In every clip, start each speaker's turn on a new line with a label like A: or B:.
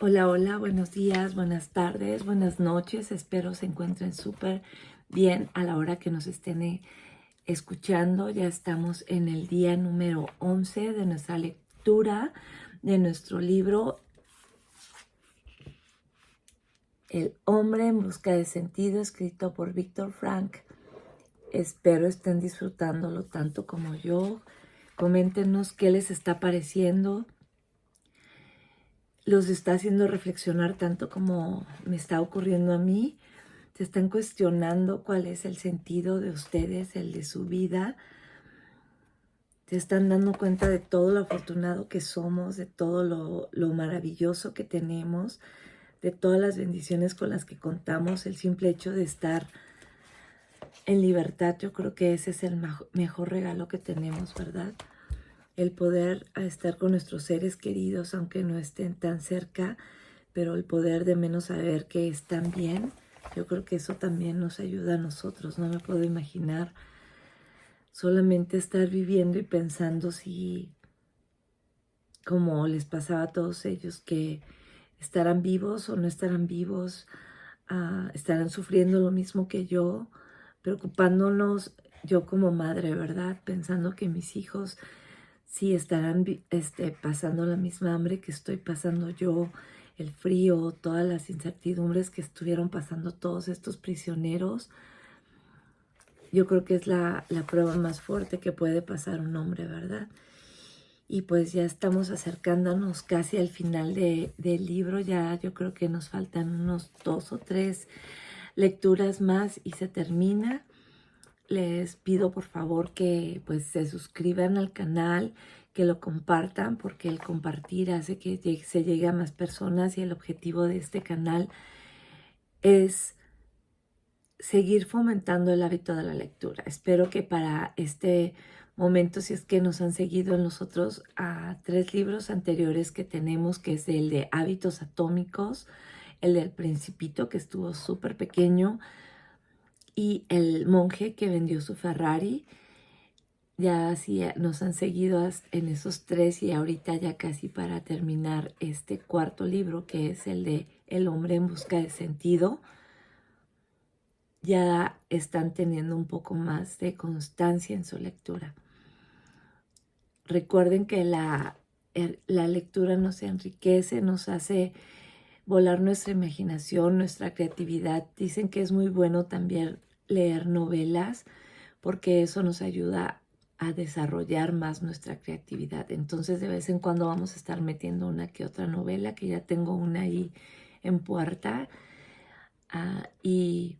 A: Hola, hola, buenos días, buenas tardes, buenas noches. Espero se encuentren súper bien a la hora que nos estén escuchando. Ya estamos en el día número 11 de nuestra lectura de nuestro libro El hombre en busca de sentido, escrito por Víctor Frank. Espero estén disfrutándolo tanto como yo. Coméntenos qué les está pareciendo. Los está haciendo reflexionar tanto como me está ocurriendo a mí. Se están cuestionando cuál es el sentido de ustedes, el de su vida. Se están dando cuenta de todo lo afortunado que somos, de todo lo maravilloso que tenemos, de todas las bendiciones con las que contamos. El simple hecho de estar en libertad, yo creo que ese es el mejor regalo que tenemos, ¿verdad? El poder estar con nuestros seres queridos, aunque no estén tan cerca, pero el poder de menos saber que están bien, yo creo que eso también nos ayuda a nosotros. No me puedo imaginar solamente estar viviendo y pensando si, como les pasaba a todos ellos, que estarán vivos o no estarán vivos, estarán sufriendo lo mismo que yo, preocupándonos yo como madre, ¿verdad? Pensando que mis hijos sí estarán pasando la misma hambre que estoy pasando yo, el frío, todas las incertidumbres que estuvieron pasando todos estos prisioneros. Yo creo que es la prueba más fuerte que puede pasar un hombre, ¿verdad? Y pues ya estamos acercándonos casi al final del libro. Ya yo creo que nos faltan unos 2 o 3 lecturas más y se termina. Les pido por favor que pues se suscriban al canal, que lo compartan, porque el compartir hace que se llegue a más personas y el objetivo de este canal es seguir fomentando el hábito de la lectura. Espero que para este momento, si es que nos han seguido en los otros 3 libros anteriores que tenemos, que es el de Hábitos Atómicos, el del Principito, que estuvo súper pequeño, y el monje que vendió su Ferrari. Ya sí nos han seguido en esos 3 y ahorita ya casi para terminar este cuarto libro, que es el de El hombre en busca de sentido, ya están teniendo un poco más de constancia en su lectura. Recuerden que la lectura nos enriquece, nos hace volar nuestra imaginación, nuestra creatividad. Dicen que es muy bueno también leer novelas porque eso nos ayuda a desarrollar más nuestra creatividad. Entonces de vez en cuando vamos a estar metiendo una que otra novela, que ya tengo una ahí en puerta. Y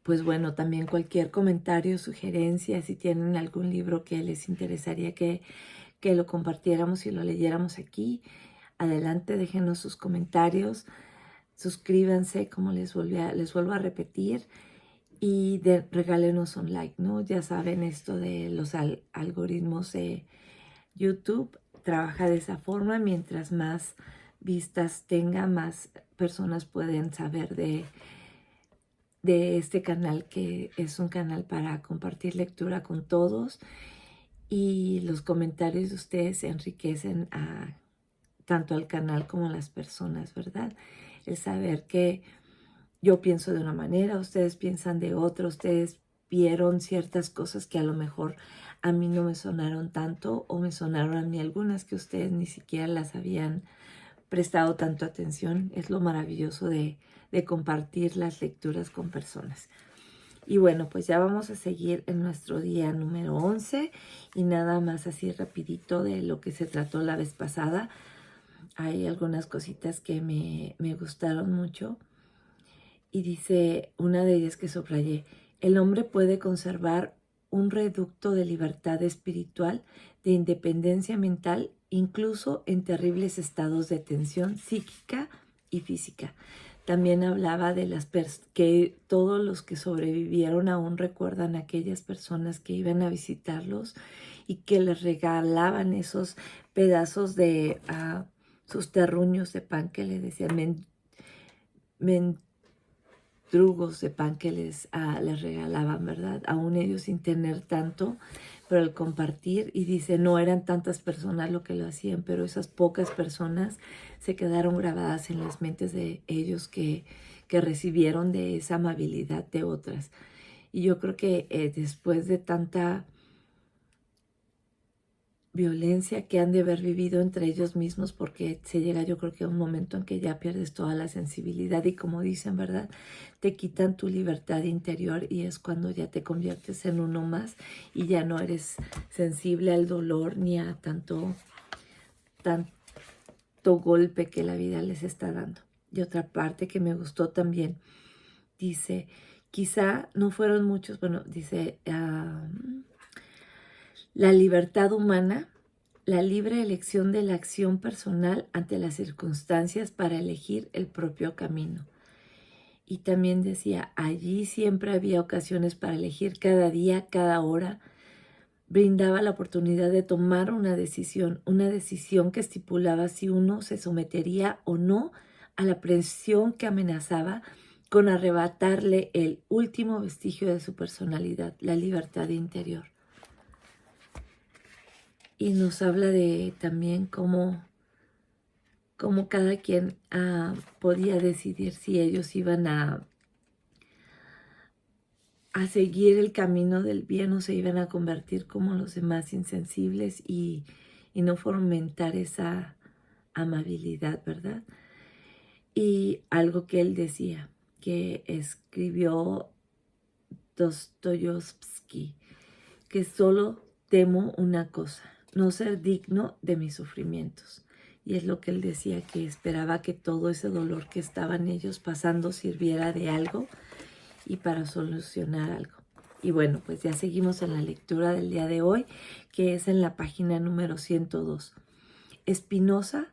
A: pues bueno, también cualquier comentario, sugerencia, si tienen algún libro que les interesaría que lo compartiéramos y lo leyéramos aquí, adelante, déjenos sus comentarios, suscríbanse, como les vuelvo a repetir, y regálenos un like, ¿no? Ya saben, esto de los algoritmos de YouTube trabaja de esa forma. Mientras más vistas tenga, más personas pueden saber de este canal, que es un canal para compartir lectura con todos, y los comentarios de ustedes enriquecen tanto al canal como a las personas, ¿verdad? El saber que yo pienso de una manera, ustedes piensan de otra, ustedes vieron ciertas cosas que a lo mejor a mí no me sonaron tanto, o me sonaron a mí algunas que ustedes ni siquiera las habían prestado tanto atención. Es lo maravilloso de compartir las lecturas con personas. Y bueno, pues ya vamos a seguir en nuestro día número 11 y nada más así rapidito de lo que se trató la vez pasada. Hay algunas cositas que me gustaron mucho y dice una de ellas que subrayé: el hombre puede conservar un reducto de libertad espiritual, de independencia mental, incluso en terribles estados de tensión psíquica y física. También hablaba de que todos los que sobrevivieron aún recuerdan a aquellas personas que iban a visitarlos y que les regalaban esos pedazos de sus terruños de pan, que le decían mendrugos de pan, que les regalaban, ¿verdad? Aún ellos sin tener tanto, pero el compartir, y dice, no eran tantas personas lo que lo hacían, pero esas pocas personas se quedaron grabadas en las mentes de ellos que recibieron de esa amabilidad de otras. Y yo creo que después de tanta violencia que han de haber vivido entre ellos mismos, porque se llega, yo creo que a un momento en que ya pierdes toda la sensibilidad y, como dicen, ¿verdad? Te quitan tu libertad interior y es cuando ya te conviertes en uno más y ya no eres sensible al dolor ni a tanto golpe que la vida les está dando. Y otra parte que me gustó también, dice, quizá no fueron muchos, bueno, dice, la libertad humana, la libre elección de la acción personal ante las circunstancias para elegir el propio camino. Y también decía, allí siempre había ocasiones para elegir cada día, cada hora. Brindaba la oportunidad de tomar una decisión que estipulaba si uno se sometería o no a la presión que amenazaba con arrebatarle el último vestigio de su personalidad, la libertad interior. Y nos habla de también cómo cada quien podía decidir si ellos iban a seguir el camino del bien o se iban a convertir como los demás insensibles y no fomentar esa amabilidad, ¿verdad? Y algo que él decía, que escribió Dostoyevsky, que solo temo una cosa, no ser digno de mis sufrimientos. Y es lo que él decía, que esperaba que todo ese dolor que estaban ellos pasando sirviera de algo y para solucionar algo. Y bueno, pues ya seguimos en la lectura del día de hoy, que es en la página número 102. Spinoza,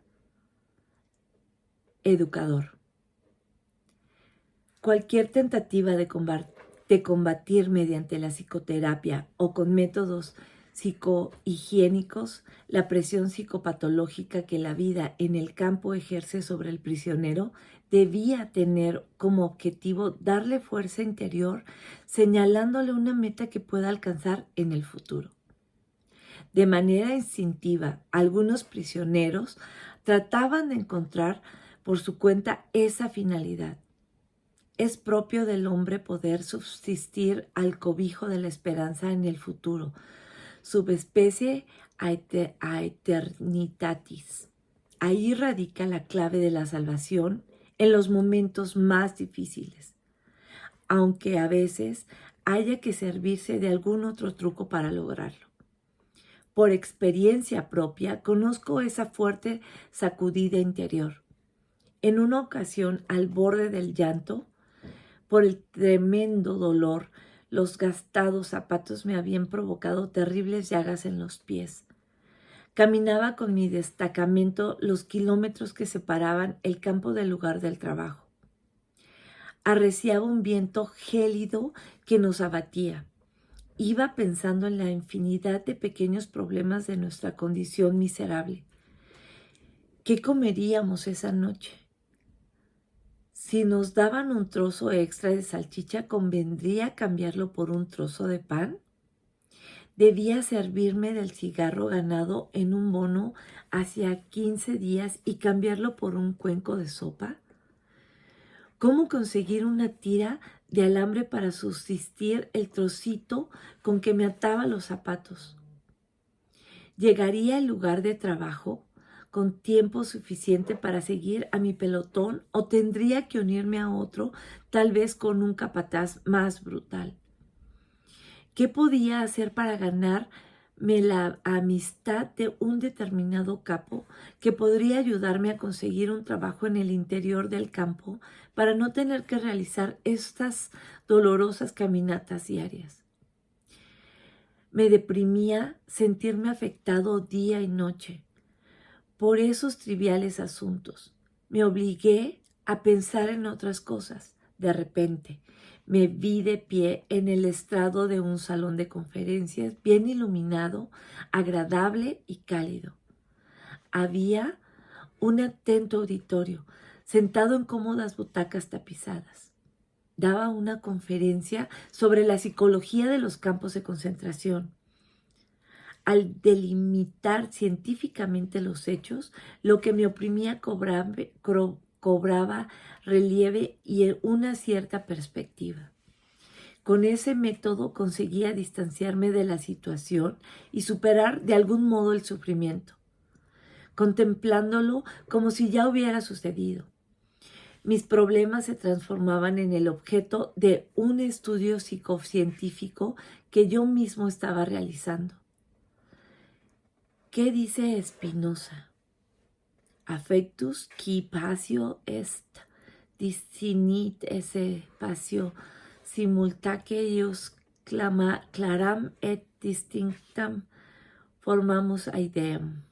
A: educador. Cualquier tentativa de combatir mediante la psicoterapia o con métodos psicohigiénicos la presión psicopatológica que la vida en el campo ejerce sobre el prisionero debía tener como objetivo darle fuerza interior, señalándole una meta que pueda alcanzar en el futuro. De manera instintiva, algunos prisioneros trataban de encontrar por su cuenta esa finalidad. Es propio del hombre poder subsistir al cobijo de la esperanza en el futuro, subespecie aeternitatis. Ahí radica la clave de la salvación en los momentos más difíciles, aunque a veces haya que servirse de algún otro truco para lograrlo. Por experiencia propia, conozco esa fuerte sacudida interior. En una ocasión, al borde del llanto, por el tremendo dolor, los gastados zapatos me habían provocado terribles llagas en los pies. Caminaba con mi destacamento los kilómetros que separaban el campo del lugar del trabajo. Arreciaba un viento gélido que nos abatía. Iba pensando en la infinidad de pequeños problemas de nuestra condición miserable. ¿Qué comeríamos esa noche? Si nos daban un trozo extra de salchicha, ¿convendría cambiarlo por un trozo de pan? ¿Debía servirme del cigarro ganado en un bono hacia 15 días y cambiarlo por un cuenco de sopa? ¿Cómo conseguir una tira de alambre para subsistir el trocito con que me ataba los zapatos? ¿Llegaría al lugar de trabajo con tiempo suficiente para seguir a mi pelotón o tendría que unirme a otro, tal vez con un capataz más brutal? ¿Qué podía hacer para ganarme la amistad de un determinado capo que podría ayudarme a conseguir un trabajo en el interior del campo para no tener que realizar estas dolorosas caminatas diarias? Me deprimía sentirme afectado día y noche por esos triviales asuntos. Me obligué a pensar en otras cosas. De repente, me vi de pie en el estrado de un salón de conferencias bien iluminado, agradable y cálido. Había un atento auditorio, sentado en cómodas butacas tapizadas. Daba una conferencia sobre la psicología de los campos de concentración. Al delimitar científicamente los hechos, lo que me oprimía cobraba relieve y una cierta perspectiva. Con ese método conseguía distanciarme de la situación y superar de algún modo el sufrimiento, contemplándolo como si ya hubiera sucedido. Mis problemas se transformaban en el objeto de un estudio psicocientífico que yo mismo estaba realizando. ¿Qué dice Spinoza? Affectus qui passio est, distinit esse passio simultaque ius claram et distinctam formamus ideam.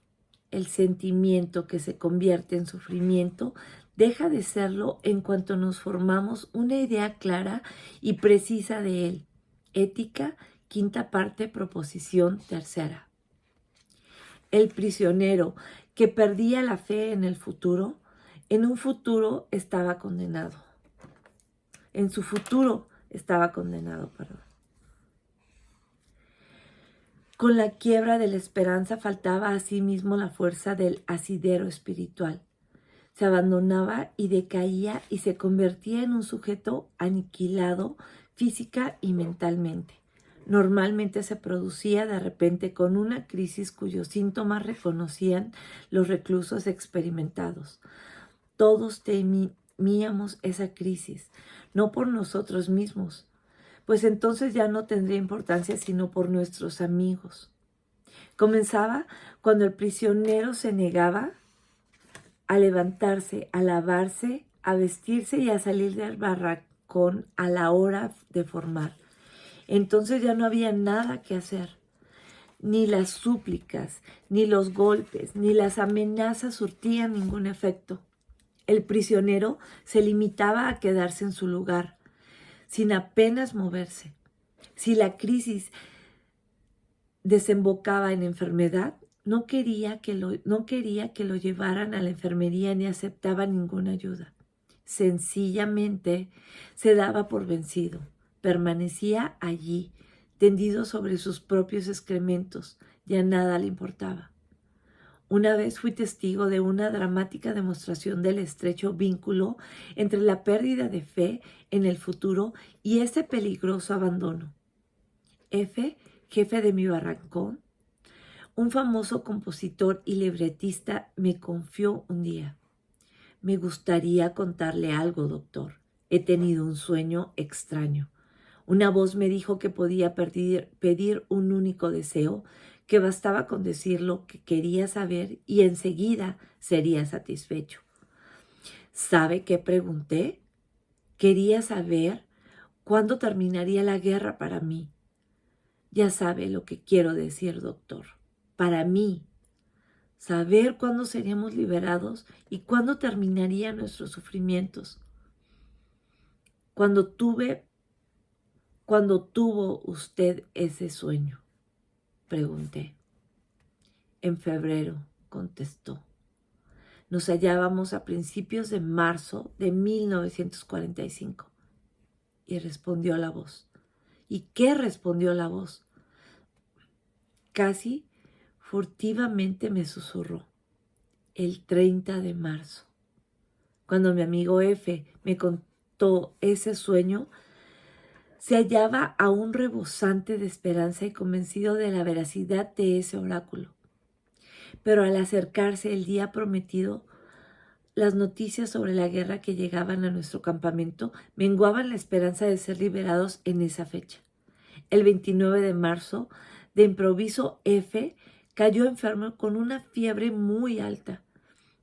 A: El sentimiento que se convierte en sufrimiento deja de serlo en cuanto nos formamos una idea clara y precisa de él. Ética, quinta parte, proposición tercera. El prisionero que perdía la fe en el futuro, en un futuro estaba condenado. En su futuro estaba condenado, perdón. Con la quiebra de la esperanza faltaba asimismo la fuerza del asidero espiritual. Se abandonaba y decaía y se convertía en un sujeto aniquilado física y mentalmente. Normalmente se producía de repente con una crisis cuyos síntomas reconocían los reclusos experimentados. Todos temíamos esa crisis, no por nosotros mismos, pues entonces ya no tendría importancia sino por nuestros amigos. Comenzaba cuando el prisionero se negaba a levantarse, a lavarse, a vestirse y a salir del barracón a la hora de formar. Entonces ya no había nada que hacer. Ni las súplicas, ni los golpes, ni las amenazas surtían ningún efecto. El prisionero se limitaba a quedarse en su lugar, sin apenas moverse. Si la crisis desembocaba en enfermedad, no quería que lo llevaran a la enfermería ni aceptaba ninguna ayuda. Sencillamente se daba por vencido. Permanecía allí, tendido sobre sus propios excrementos. Ya nada le importaba. Una vez fui testigo de una dramática demostración del estrecho vínculo entre la pérdida de fe en el futuro y ese peligroso abandono. F., jefe de mi barracón, un famoso compositor y libretista, me confió un día. Me gustaría contarle algo, doctor. He tenido un sueño extraño. Una voz me dijo que podía pedir un único deseo, que bastaba con decir lo que quería saber y enseguida sería satisfecho. ¿Sabe qué pregunté? Quería saber cuándo terminaría la guerra para mí. Ya sabe lo que quiero decir, doctor. Para mí, saber cuándo seríamos liberados y cuándo terminarían nuestros sufrimientos. Cuando tuvo usted ese sueño? Pregunté. En febrero, contestó. Nos hallábamos a principios de marzo de 1945. Y respondió la voz. ¿Y qué respondió la voz? Casi furtivamente me susurró. El 30 de marzo. Cuando mi amigo F. me contó ese sueño, se hallaba aún rebosante de esperanza y convencido de la veracidad de ese oráculo. Pero al acercarse el día prometido, las noticias sobre la guerra que llegaban a nuestro campamento menguaban la esperanza de ser liberados en esa fecha. El 29 de marzo, de improviso, F. cayó enfermo con una fiebre muy alta.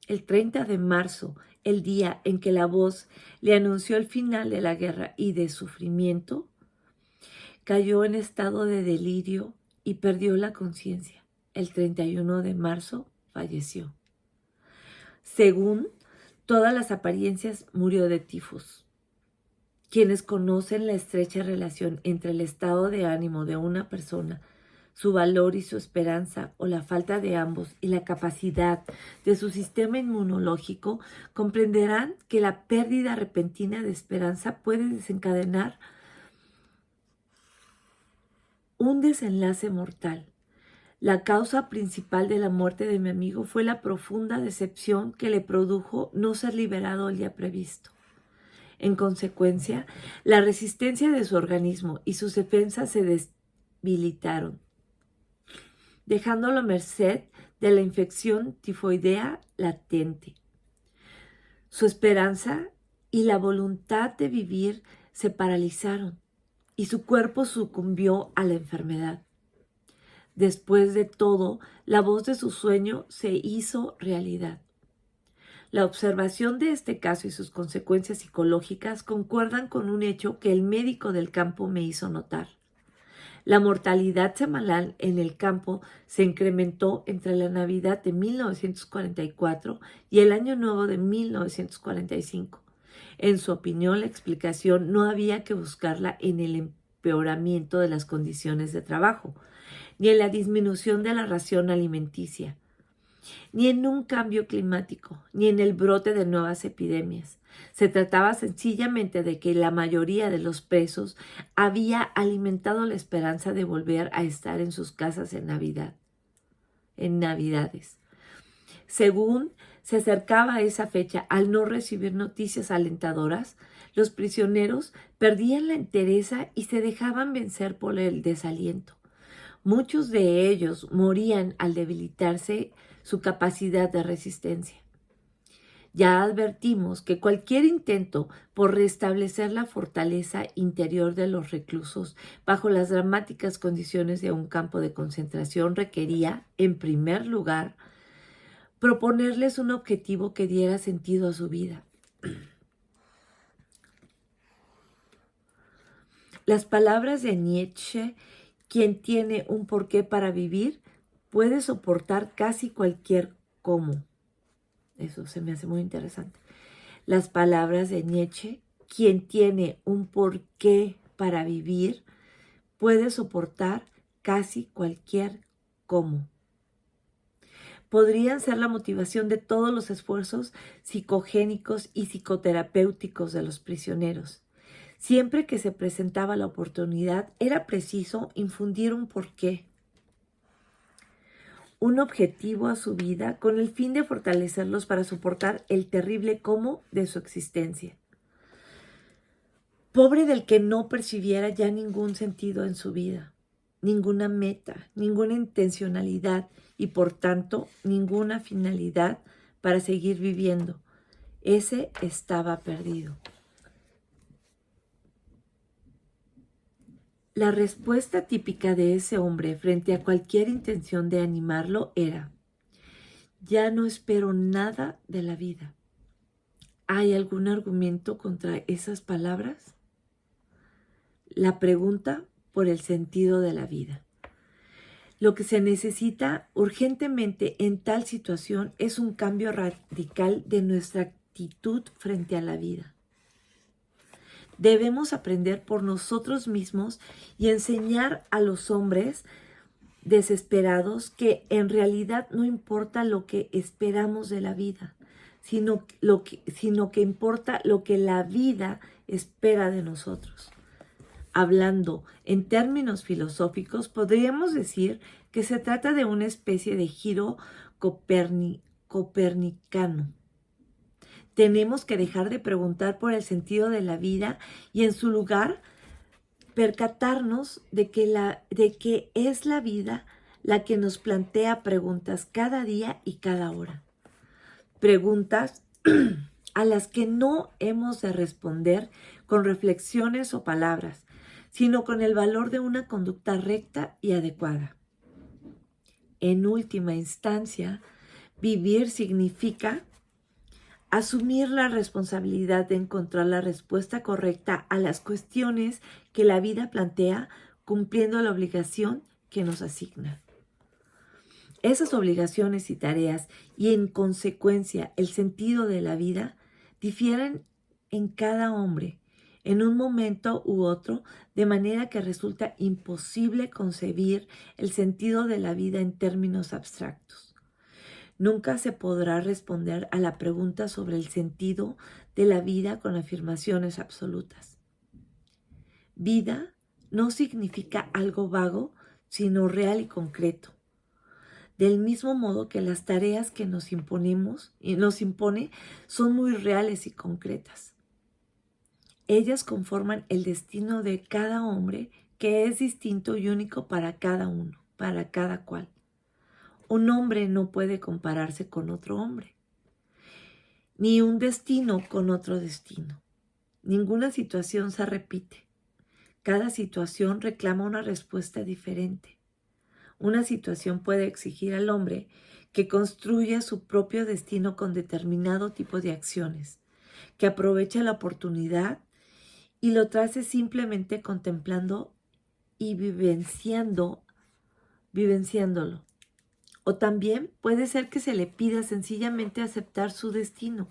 A: El 30 de marzo, el día en que la voz le anunció el final de la guerra y de sufrimiento, cayó en estado de delirio y perdió la conciencia. El 31 de marzo falleció. Según todas las apariencias, murió de tifus. Quienes conocen la estrecha relación entre el estado de ánimo de una persona, su valor y su esperanza, o la falta de ambos, y la capacidad de su sistema inmunológico, comprenderán que la pérdida repentina de esperanza puede desencadenar un desenlace mortal. La causa principal de la muerte de mi amigo fue la profunda decepción que le produjo no ser liberado el día previsto. En consecuencia, la resistencia de su organismo y sus defensas se debilitaron, dejándolo a merced de la infección tifoidea latente. Su esperanza y la voluntad de vivir se paralizaron y su cuerpo sucumbió a la enfermedad. Después de todo, la voz de su sueño se hizo realidad. La observación de este caso y sus consecuencias psicológicas concuerdan con un hecho que el médico del campo me hizo notar. La mortalidad semanal en el campo se incrementó entre la Navidad de 1944 y el Año Nuevo de 1945. En su opinión, la explicación no había que buscarla en el empeoramiento de las condiciones de trabajo, ni en la disminución de la ración alimenticia, ni en un cambio climático, ni en el brote de nuevas epidemias. Se trataba sencillamente de que la mayoría de los presos había alimentado la esperanza de volver a estar en sus casas en Navidades. Según se acercaba esa fecha, al no recibir noticias alentadoras, los prisioneros perdían la entereza y se dejaban vencer por el desaliento. Muchos de ellos morían al debilitarse su capacidad de resistencia. Ya advertimos que cualquier intento por restablecer la fortaleza interior de los reclusos bajo las dramáticas condiciones de un campo de concentración requería, en primer lugar, proponerles un objetivo que diera sentido a su vida. Las palabras de Nietzsche: quien tiene un porqué para vivir puede soportar casi cualquier cómo. Eso se me hace muy interesante. Las palabras de Nietzsche: quien tiene un porqué para vivir puede soportar casi cualquier cómo. Podrían ser la motivación de todos los esfuerzos psicogénicos y psicoterapéuticos de los prisioneros. Siempre que se presentaba la oportunidad, era preciso infundir un porqué, un objetivo a su vida con el fin de fortalecerlos para soportar el terrible cómo de su existencia. Pobre del que no percibiera ya ningún sentido en su vida, ninguna meta, ninguna intencionalidad y por tanto ninguna finalidad para seguir viviendo. Ese estaba perdido. La respuesta típica de ese hombre frente a cualquier intención de animarlo era: ya no espero nada de la vida. ¿Hay algún argumento contra esas palabras? La pregunta por el sentido de la vida. Lo que se necesita urgentemente en tal situación es un cambio radical de nuestra actitud frente a la vida. Debemos aprender por nosotros mismos y enseñar a los hombres desesperados que en realidad no importa lo que esperamos de la vida, sino que importa lo que la vida espera de nosotros. Hablando en términos filosóficos, podríamos decir que se trata de una especie de giro copernicano. Tenemos que dejar de preguntar por el sentido de la vida y en su lugar percatarnos de que es la vida la que nos plantea preguntas cada día y cada hora. Preguntas a las que no hemos de responder con reflexiones o palabras, sino con el valor de una conducta recta y adecuada. En última instancia, vivir significa asumir la responsabilidad de encontrar la respuesta correcta a las cuestiones que la vida plantea, cumpliendo la obligación que nos asigna. Esas obligaciones y tareas, y en consecuencia el sentido de la vida, difieren en cada hombre, en un momento u otro, de manera que resulta imposible concebir el sentido de la vida en términos abstractos. Nunca se podrá responder a la pregunta sobre el sentido de la vida con afirmaciones absolutas. Vida no significa algo vago, sino real y concreto. del mismo modo que las tareas que nos imponemos y nos impone son muy reales y concretas. Ellas conforman el destino de cada hombre, que es distinto y único para cada uno, para cada cual. Un hombre no puede compararse con otro hombre, ni un destino con otro destino. Ninguna situación se repite. Cada situación reclama una respuesta diferente. Una situación puede exigir al hombre que construya su propio destino con determinado tipo de acciones, que aproveche la oportunidad y lo trace simplemente contemplando y vivenciándolo. O también puede ser que se le pida sencillamente aceptar su destino,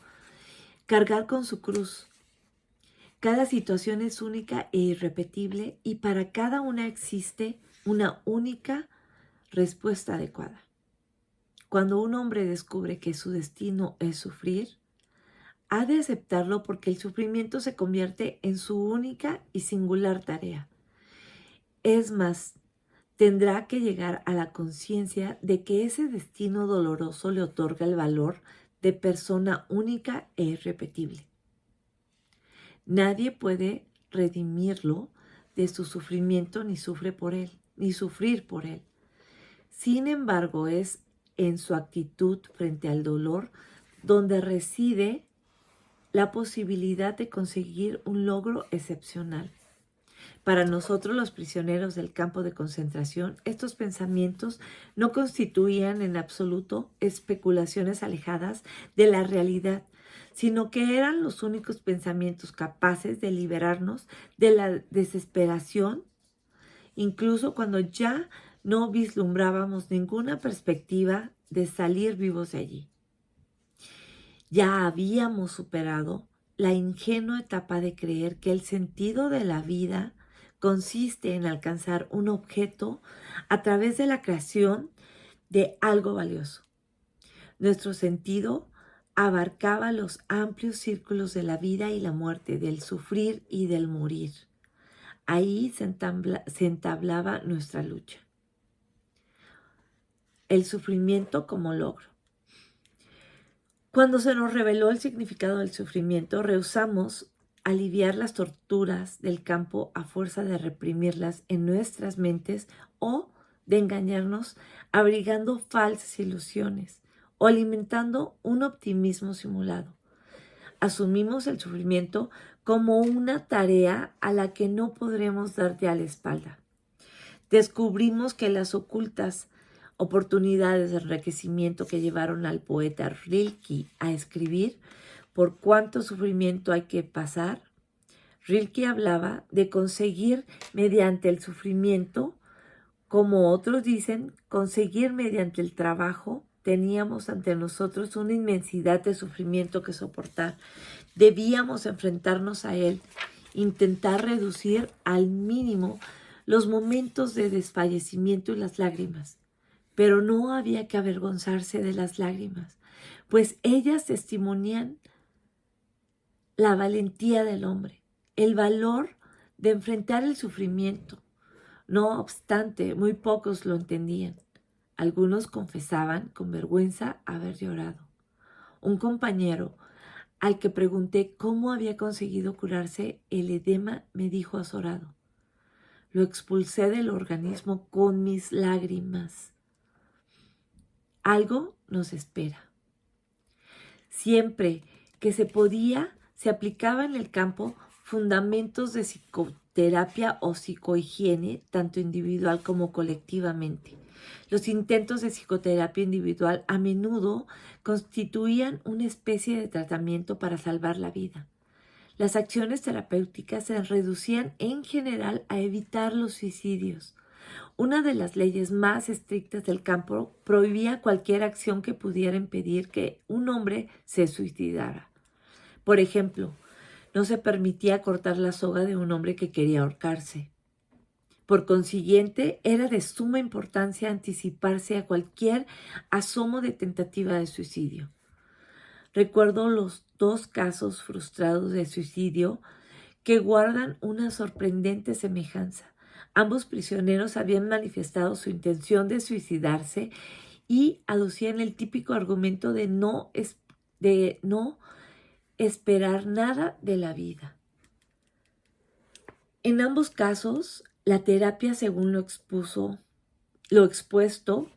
A: cargar con su cruz. Cada situación es única e irrepetible y para cada una existe una única respuesta adecuada. Cuando un hombre descubre que su destino es sufrir, ha de aceptarlo porque el sufrimiento se convierte en su única y singular tarea. Es más, tendrá que llegar a la conciencia de que ese destino doloroso le otorga el valor de persona única e irrepetible. Nadie puede redimirlo de su sufrimiento ni sufrir por él. Sin embargo, es en su actitud frente al dolor donde reside la posibilidad de conseguir un logro excepcional. Para nosotros, los prisioneros del campo de concentración, estos pensamientos no constituían en absoluto especulaciones alejadas de la realidad, sino que eran los únicos pensamientos capaces de liberarnos de la desesperación, incluso cuando ya no vislumbrábamos ninguna perspectiva de salir vivos de allí. Ya habíamos superado la ingenua etapa de creer que el sentido de la vida consiste en alcanzar un objeto a través de la creación de algo valioso. Nuestro sentido abarcaba los amplios círculos de la vida y la muerte, del sufrir y del morir. Ahí se entablaba nuestra lucha. El sufrimiento como logro. Cuando se nos reveló el significado del sufrimiento, rehusamos aliviar las torturas del campo a fuerza de reprimirlas en nuestras mentes o de engañarnos abrigando falsas ilusiones o alimentando un optimismo simulado. Asumimos el sufrimiento como una tarea a la que no podremos dar ya la espalda. Descubrimos que las ocultas oportunidades de enriquecimiento que llevaron al poeta Rilke a escribir por cuánto sufrimiento hay que pasar. Rilke hablaba de conseguir mediante el sufrimiento, como otros dicen, conseguir mediante el trabajo. Teníamos ante nosotros una inmensidad de sufrimiento que soportar. Debíamos enfrentarnos a él, intentar reducir al mínimo los momentos de desfallecimiento y las lágrimas. Pero no había que avergonzarse de las lágrimas, pues ellas testimonian la valentía del hombre, el valor de enfrentar el sufrimiento. No obstante, muy pocos lo entendían. Algunos confesaban con vergüenza haber llorado. Un compañero al que pregunté cómo había conseguido curarse el edema me dijo azorado: lo expulsé del organismo con mis lágrimas. Algo nos espera. Siempre que se podía, se aplicaba en el campo fundamentos de psicoterapia o psicohigiene, tanto individual como colectivamente. Los intentos de psicoterapia individual a menudo constituían una especie de tratamiento para salvar la vida. Las acciones terapéuticas se reducían en general a evitar los suicidios. Una de las leyes más estrictas del campo prohibía cualquier acción que pudiera impedir que un hombre se suicidara. Por ejemplo, no se permitía cortar la soga de un hombre que quería ahorcarse. Por consiguiente, era de suma importancia anticiparse a cualquier asomo de tentativa de suicidio. Recuerdo los 2 casos frustrados de suicidio que guardan una sorprendente semejanza. Ambos prisioneros habían manifestado su intención de suicidarse y aducían el típico argumento de no esperar nada de la vida. En ambos casos, la terapia, según lo expuesto,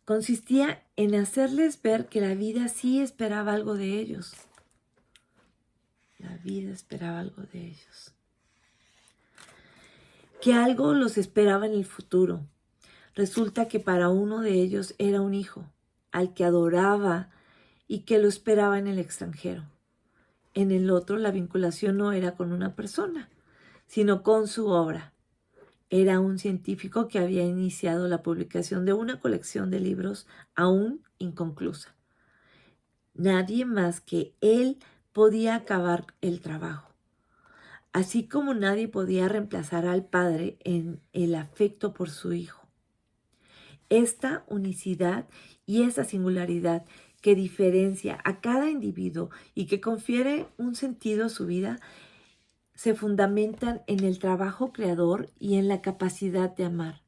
A: consistía en hacerles ver que la vida sí esperaba algo de ellos. La vida esperaba algo de ellos. Que algo los esperaba en el futuro. Resulta que para uno de ellos era un hijo, al que adoraba y que lo esperaba en el extranjero. En el otro, la vinculación no era con una persona, sino con su obra. Era un científico que había iniciado la publicación de una colección de libros aún inconclusa. Nadie más que él podía acabar el trabajo, así como nadie podía reemplazar al padre en el afecto por su hijo. Esta unicidad y esa singularidad que diferencia a cada individuo y que confiere un sentido a su vida se fundamentan en el trabajo creador y en la capacidad de amar.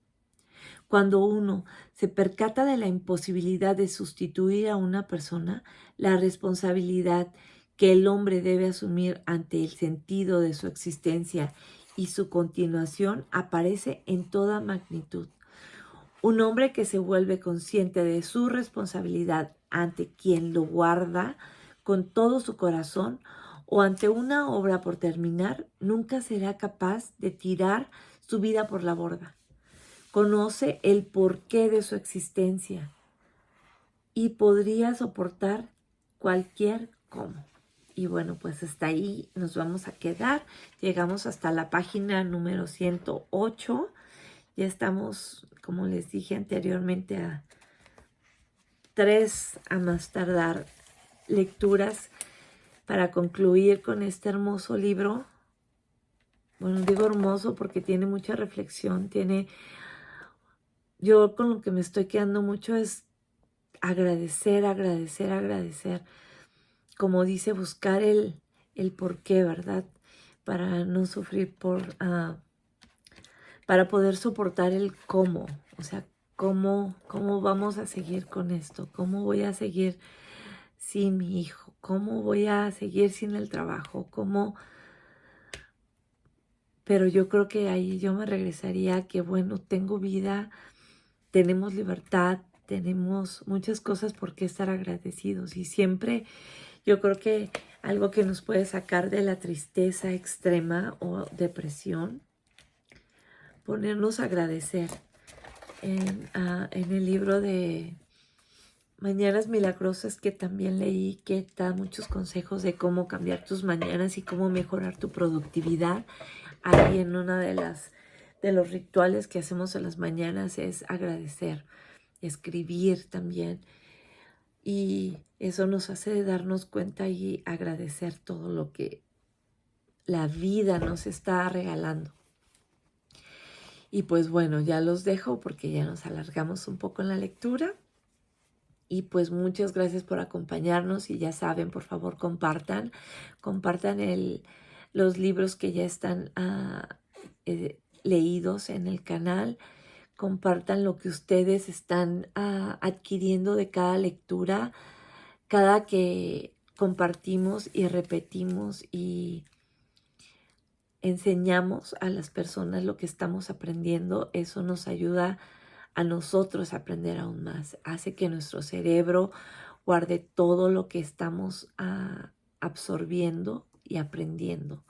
A: Cuando uno se percata de la imposibilidad de sustituir a una persona, la responsabilidad que el hombre debe asumir ante el sentido de su existencia y su continuación aparece en toda magnitud. Un hombre que se vuelve consciente de su responsabilidad ante quien lo guarda con todo su corazón o ante una obra por terminar, nunca será capaz de tirar su vida por la borda. Conoce el porqué de su existencia y podría soportar cualquier cómo. Y bueno, pues hasta ahí nos vamos a quedar. Llegamos hasta la página número 108. Ya estamos, como les dije anteriormente, a 3 a más tardar lecturas para concluir con este hermoso libro. Bueno, digo hermoso porque tiene mucha reflexión, yo con lo que me estoy quedando mucho es agradecer. Como dice, buscar el por qué, ¿verdad? Para no sufrir para poder soportar el cómo. O sea, cómo vamos a seguir con esto, cómo voy a seguir sin mi hijo, cómo voy a seguir sin el trabajo, pero yo creo que ahí yo me regresaría a que, bueno, tengo vida, tenemos libertad, tenemos muchas cosas por qué estar agradecidos. Y siempre yo creo que algo que nos puede sacar de la tristeza extrema o depresión, ponernos a agradecer. En el libro de Mañanas Milagrosas, que también leí, que da muchos consejos de cómo cambiar tus mañanas y cómo mejorar tu productividad. Ahí en una de los rituales que hacemos en las mañanas es agradecer, escribir también. Y eso nos hace darnos cuenta y agradecer todo lo que la vida nos está regalando. Y pues bueno, ya los dejo porque ya nos alargamos un poco en la lectura. Y pues muchas gracias por acompañarnos y ya saben, por favor compartan los libros que ya están leídos en el canal, compartan lo que ustedes están adquiriendo de cada lectura, cada que compartimos y repetimos y enseñamos a las personas lo que estamos aprendiendo, eso nos ayuda a nosotros a aprender aún más. Hace que nuestro cerebro guarde todo lo que estamos absorbiendo y aprendiendo.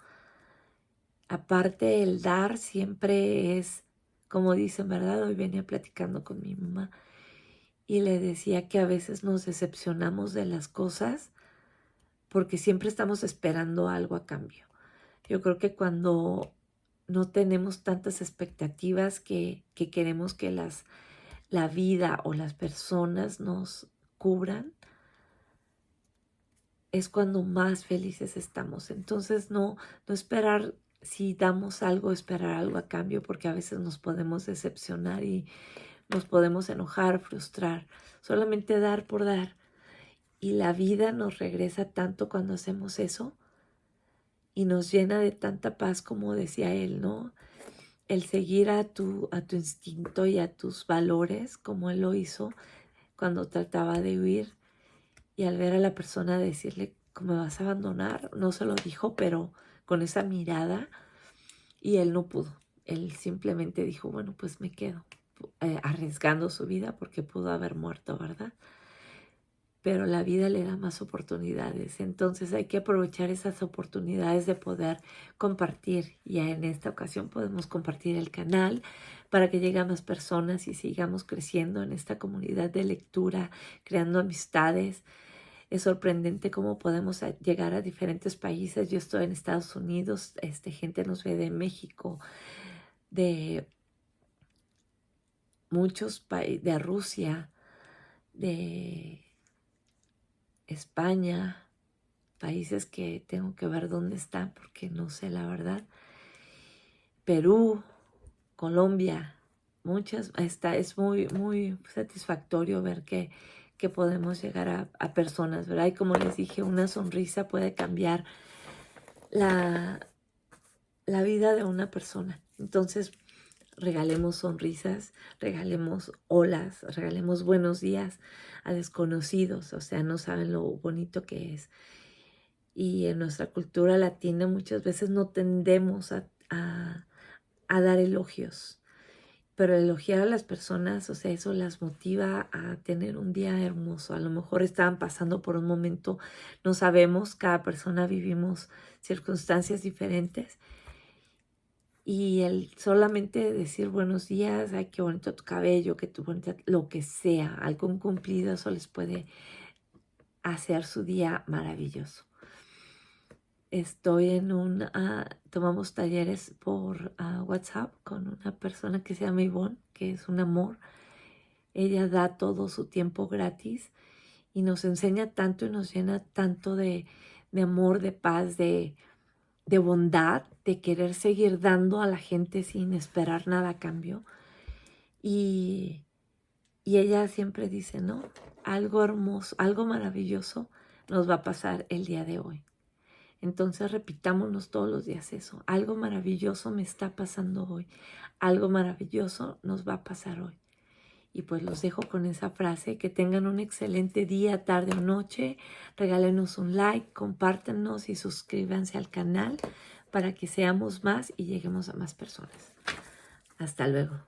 A: Aparte, el dar siempre es, como dicen, ¿verdad? Hoy venía platicando con mi mamá y le decía que a veces nos decepcionamos de las cosas porque siempre estamos esperando algo a cambio. Yo creo que cuando no tenemos tantas expectativas que queremos que la vida o las personas nos cubran, es cuando más felices estamos. Entonces no esperar, si damos algo, esperar algo a cambio, porque a veces nos podemos decepcionar y nos podemos enojar, frustrar. Solamente dar por dar. Y la vida nos regresa tanto cuando hacemos eso y nos llena de tanta paz, como decía él, ¿no? el seguir a tu instinto y a tus valores, como él lo hizo cuando trataba de huir, y al ver a la persona decirle, ¿me vas a abandonar? No se lo dijo, pero con esa mirada, y él no pudo. Él simplemente dijo, bueno, pues me quedo, arriesgando su vida porque pudo haber muerto, ¿verdad? Pero la vida le da más oportunidades. Entonces hay que aprovechar esas oportunidades de poder compartir. Y en esta ocasión podemos compartir el canal para que lleguen más personas y sigamos creciendo en esta comunidad de lectura, creando amistades. Es sorprendente cómo podemos llegar a diferentes países. Yo estoy en Estados Unidos, gente nos ve de México, de muchos países, de Rusia, de España, países que tengo que ver dónde están porque no sé la verdad. Perú, Colombia, muchas, es muy satisfactorio ver que podemos llegar a personas, ¿verdad? Y como les dije, una sonrisa puede cambiar la vida de una persona. Entonces, regalemos sonrisas, regalemos olas, regalemos buenos días a desconocidos, o sea, no saben lo bonito que es. Y en nuestra cultura latina muchas veces no tendemos a dar elogios, pero elogiar a las personas, o sea, eso las motiva a tener un día hermoso. A lo mejor estaban pasando por un momento, no sabemos, cada persona vivimos circunstancias diferentes. Y el solamente decir buenos días, ay, qué bonito tu cabello, que tu bonita, lo que sea, algún cumplido, eso les puede hacer su día maravilloso. Estoy tomamos talleres por WhatsApp con una persona que se llama Ivonne, que es un amor. Ella da todo su tiempo gratis y nos enseña tanto y nos llena tanto de amor, de paz, de bondad, de querer seguir dando a la gente sin esperar nada a cambio. Y ella siempre dice, ¿no? Algo hermoso, algo maravilloso nos va a pasar el día de hoy. Entonces repitámonos todos los días eso. Algo maravilloso me está pasando hoy. Algo maravilloso nos va a pasar hoy. Y pues los dejo con esa frase. Que tengan un excelente día, tarde o noche. Regálenos un like, compártanos y suscríbanse al canal para que seamos más y lleguemos a más personas. Hasta luego.